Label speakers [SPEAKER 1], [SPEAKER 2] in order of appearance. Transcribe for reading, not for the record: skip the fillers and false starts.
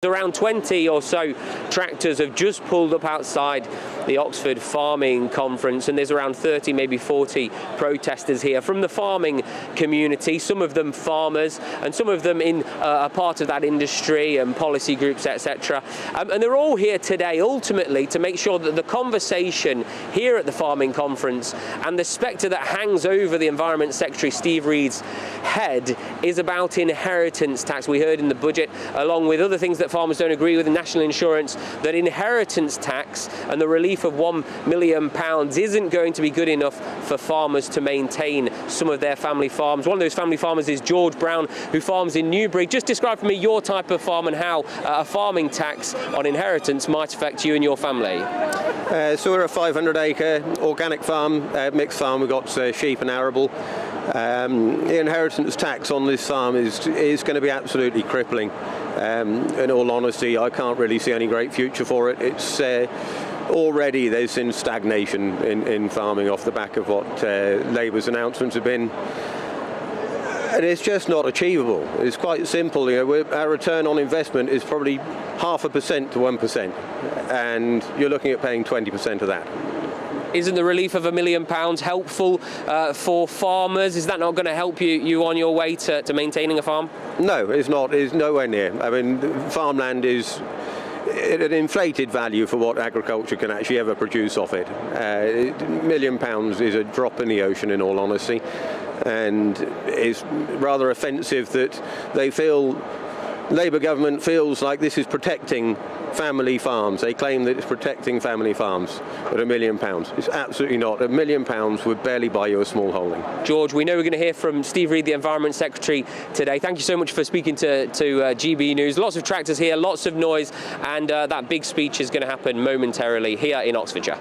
[SPEAKER 1] Around 20 or so tractors have just pulled up outside the Oxford Farming Conference, and there's around 30, maybe 40 protesters here from the farming community, some of them farmers and some of them in a part of that industry and policy groups, etc. And they're all here today ultimately to make sure that the conversation here at the Farming Conference and the spectre that hangs over the Environment Secretary Steve Reed's head is about inheritance tax. We heard in the budget, along with other things that farmers don't agree with, in national insurance, that inheritance tax and the relief of £1 million isn't going to be good enough for farmers to maintain some of their family farms. One of those family farmers is George Brown, who farms in Newbury. Just describe for me your type of farm and how a farming tax on inheritance might affect you and your family.
[SPEAKER 2] So we're a 500-acre organic farm, mixed farm. We've got sheep and arable. The inheritance tax on this farm is going to be absolutely crippling. In all honesty, I can't really see any great future for it. It's already there's been stagnation in farming off the back of what Labour's announcements have been. And it's just not achievable. It's quite simple. Our return on investment is probably 0.5% to 1%, and you're looking at paying 20% of that.
[SPEAKER 1] Isn't the relief of £1 million helpful for farmers? Is that not going to help you on your way to maintaining a farm?
[SPEAKER 2] No, it's not. It's nowhere near. I mean, farmland is an inflated value for what agriculture can actually ever produce off it. £1 million is a drop in the ocean, in all honesty, and it's rather offensive that they feel, Labour government feels like this is protecting family farms. They claim that it's protecting family farms, but £1 million. It's absolutely not. £1 million would barely buy you a small holding.
[SPEAKER 1] George, we know we're going to hear from Steve Reed, the Environment Secretary, today. Thank you so much for speaking to GB News. Lots of tractors here, lots of noise, and that big speech is going to happen momentarily here in Oxfordshire.